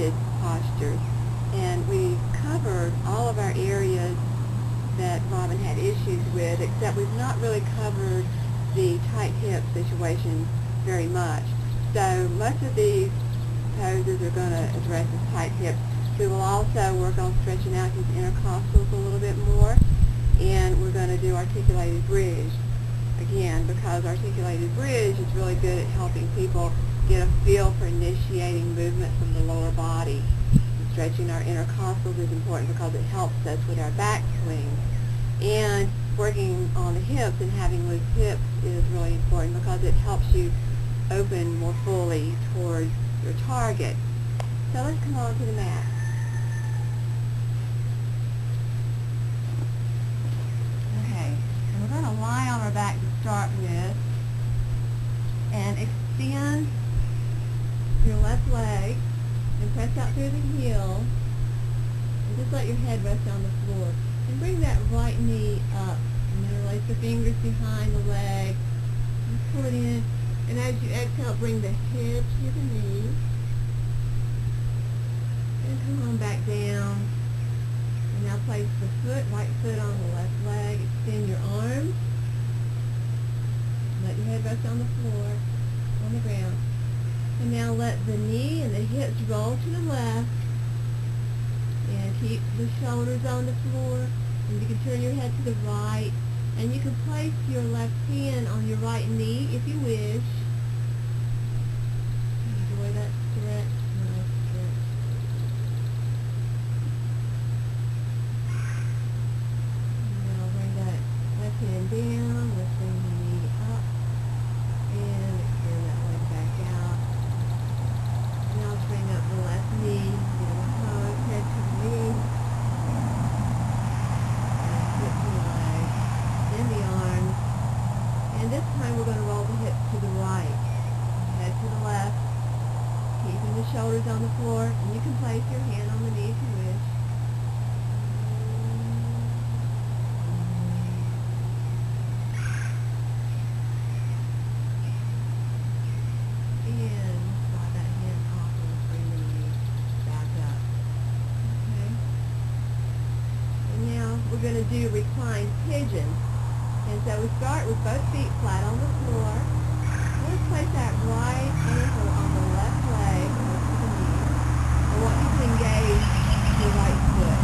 seated postures. And we covered all of our areas that Robin had issues with, except we've not really covered the tight hip situation very much. So most of these poses are going to address his tight hips. We will also work on stretching out his intercostals a little bit more, and we're going to do articulated bridge again, because articulated bridge is really good at helping people get a feel for initiating movement from the lower body. And stretching our intercostals is important because it helps us with our back swing. And working on the hips and having loose hips is really important because it helps you open more fully towards your target. So let's come on to the mat. Okay, and we're going to lie on our back to start with and extend your left leg and press out through the heel and just let your head rest on the floor. And bring that right knee up and then release the fingers behind the leg and pull it in. And as you exhale, bring the head to the knee and come on back down. And now place the right foot on the left leg. Extend your arms. Let your head rest on the floor, on the ground. And now let the knee and the hips roll to the left. And keep the shoulders on the floor. And you can turn your head to the right. And you can place your left hand on your right knee if you wish. Enjoy that stretch. Nice stretch. And now bring that left hand down, lifting the knee up. And extend that leg back out. Now bring up the left knee. Give a hug, head to the knee. The arms, and this time we're going to roll the hips to the right, head to the left, keeping the shoulders on the floor, and you can place your hand on the knee if you wish. And slide that hand off and bring the knee back up. Okay? And now we're going to do reclined pigeon. And so we start with both feet flat on the floor. Let's place that right ankle on the left leg to the knee. I want you to engage your right foot.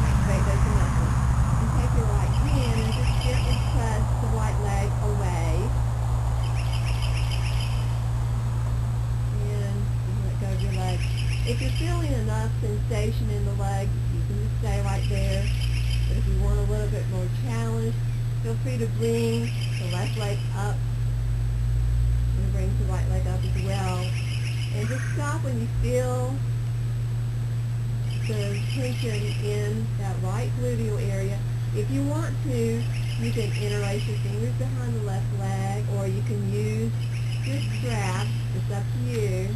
Activate those muscles. And take your right hand and just gently press the right leg away. And let go of your leg. If you're feeling enough sensation in the leg, you can just stay right there. But if you want a little bit more challenge, feel free to bring the left leg up and bring the right leg up as well. And just stop when you feel the tension in that right gluteal area. If you want to, you can interlace your fingers behind the left leg, or you can use your strap. It's up to you.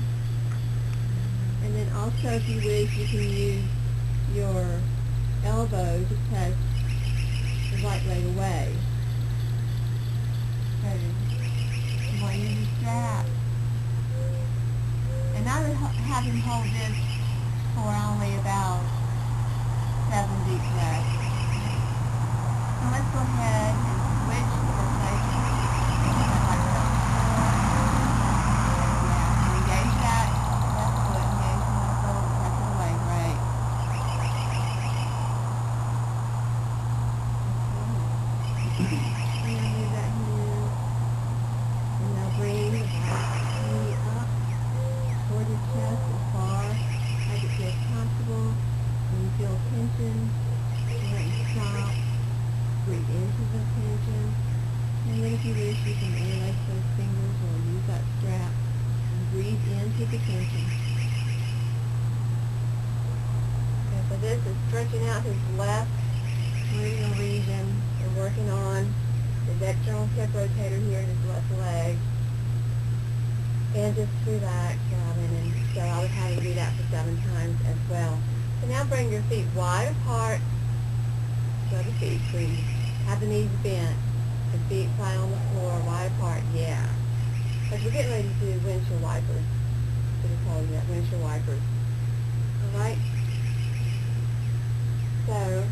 And then also, if you wish, you can use your elbow to touch the right leg away. Okay. While you use strap. And I would have him hold this for only about 7 deep breaths. So let's go ahead and switch the rotation. Yeah, engage that left foot, engage the muscle, press it away, great. And now move that hand. And now bring the right knee up toward your chest as far as it feels comfortable. When you feel tension, let you stop. Breathe into the tension. And then if you wish, you can interlace those fingers or use that strap and breathe into the tension. Okay, so this is stretching out his left gluteal region. We're working on his external hip rotator here in his left leg. And just relax, Robin. And so I would have you do that for 7 times as well. So now bring your feet wide apart. Show the feet, please. Have the knees bent. The feet flat on the floor, wide apart. Yeah. Because we're getting ready to do windshield wipers. I should have told you that, windshield wipers. Alright? So,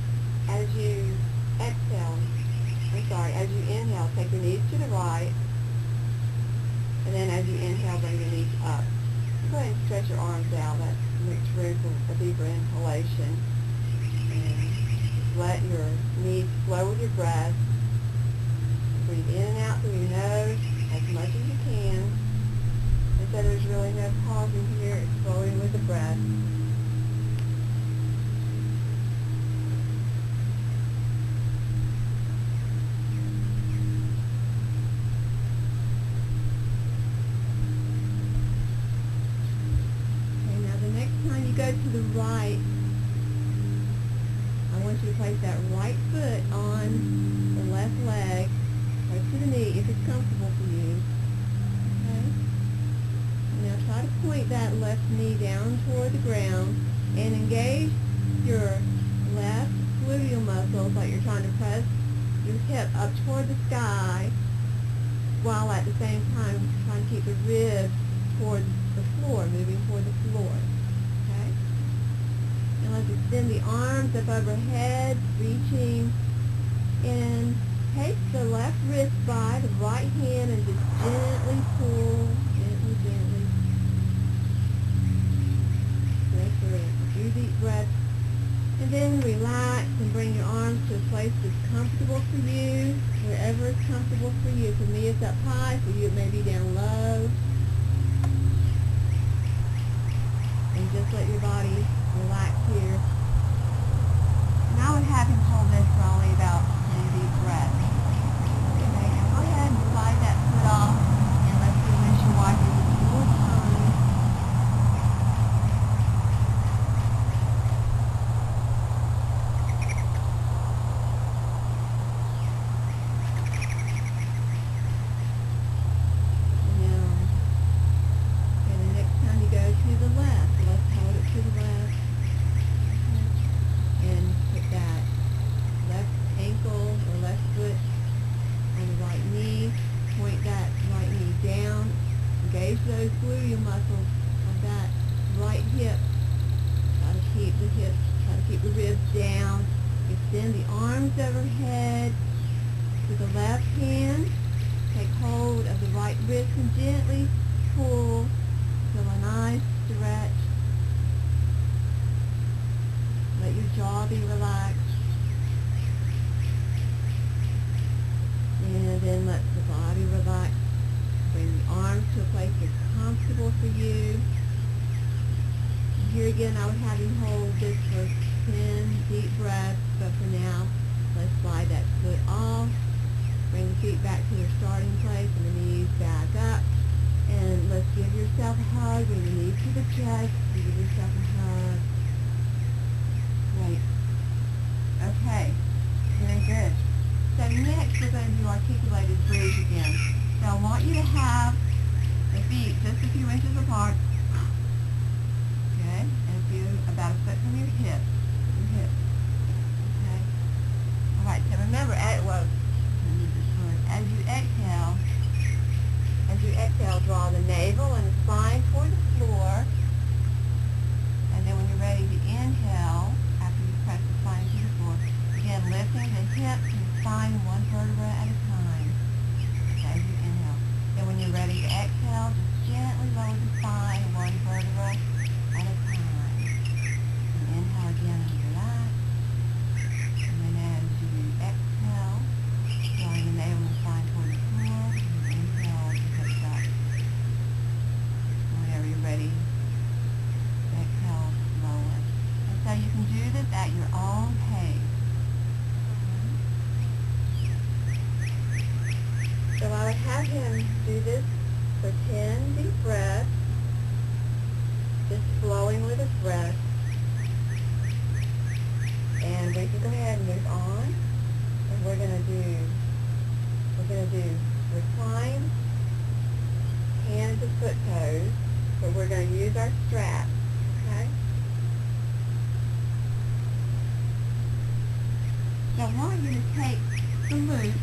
as you exhale, as you inhale, take your knees to the right, and then as you inhale, bring your knees up. Go ahead and stretch your arms out. That makes room for a deeper inhalation. And just let your knees flow with your breath. Breathe in and out through your nose as much as you can. And so there's really no pausing here. It's flowing with the breath. Go to the right, I want you to place that right foot on the left leg, right to the knee, if it's comfortable for you. Okay? Now try to point that left knee down toward the ground and engage your left gluteal muscles like you're trying to press your hip up toward the sky, while at the same time trying to keep the ribs toward the floor, moving toward the floor. And let's extend the arms up overhead, reaching in. Take the left wrist by the right hand and just gently pull, gently. Stretch through a few deep breaths. And then relax and bring your arms to a place that's comfortable for you, wherever it's comfortable for you. For me, it's up high. For you, it may be down low. And just let your body relax here. And I would have him hold this for only about 10 deep breaths. Okay, now go ahead and slide that foot off, and let's do windshield wipers a few more times. And the next time you go to the left, let's hold it to the left. And put that left ankle or left foot on the right knee. Point that right knee down. Engage those gluteal muscles of that right hip. Try to keep the ribs down. Extend the arms overhead. With the left hand, take hold of the right wrist and gently pull. Feel a nice stretch. Let your jaw be relaxed. And then let the body relax. Bring the arms to a place that's comfortable for you. And here again, I would have you hold this for 10 deep breaths, but for now, let's slide that foot off. Bring the feet back to their starting place and the knees back up. And let's give yourself a hug. Bring the knees to the chest. Give yourself a hug. Great. Okay. Very good. So next we're going to do articulated bridge again. So I want you to have the feet just a few inches apart. Okay. And about a foot from your hip. Okay. Alright, so remember, as you exhale, draw the navel and the spine toward the floor. And then when you're ready to inhale, after you press the spine to the floor, again lifting the hips and the spine one vertebra at a time. As you inhale. Then when you're ready to exhale, just gently lower the spine one vertebra at a time. And inhale again and relax. And then as you exhale, drawing the navel and the spine toward the floor, and inhale the hips up. Whenever you're ready, exhale, lower. And so you can do this at your own pace. So I would have him do this for 10 deep breaths, just flowing with his breath. And we can go ahead and move on. And we're going to do recline, hands to foot toes, but we're going to use our straps, okay? So I want you to take the loop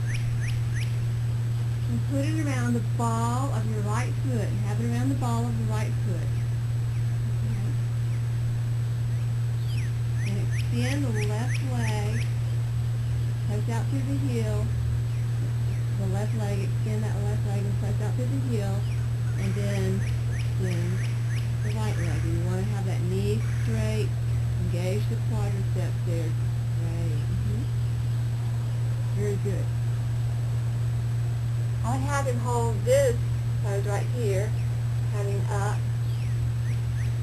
and put it around the ball of your right foot, and have it around the ball of the right foot. Okay. extend the left leg, press out through the heel, the left leg, extend that left leg and press out through the heel, and then swing the right leg. And you want to have that knee straight, engage the quadriceps there. Great. Very good. I would have him hold this pose right here, coming up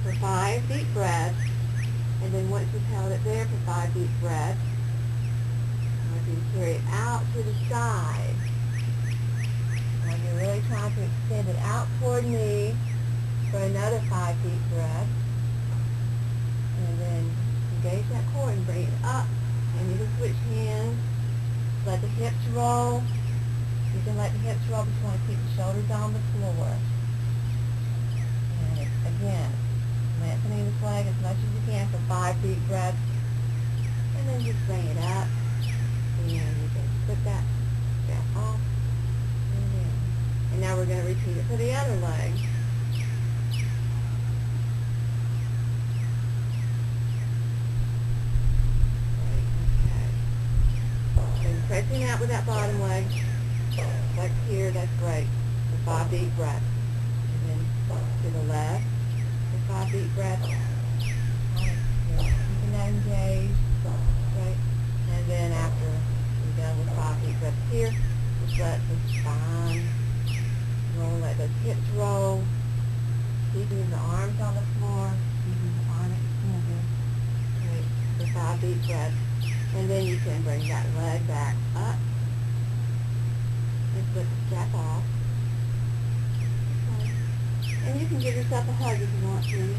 for 5 deep breaths, and then once you've held it there for 5 deep breaths, I want you to carry it out to the side. And you're really trying to extend it out toward me for another 5 deep breaths, and then engage that core and bring it up, and you can switch hands, let the hips roll. You can let the hips roll, but you want to keep the shoulders on the floor. And again, lengthening the flag as much as you can for 5 deep breaths. And then just bring it up. And you can put that strap off and in. And now we're going to repeat it for the other leg. Great, okay. Then pressing out with that bottom leg. Like here, that's great. For 5 deep breaths. And then to the left for 5 deep breaths. Keeping that engaged. Right? And then after you're done with 5 deep breaths here, just let the spine roll, let those hips roll. Keeping the arms on the floor. Keeping the arm extended. Great. For 5 deep breaths. And then you can bring that leg back up. Just put the strap off. Okay. And you can give yourself a hug if you want to.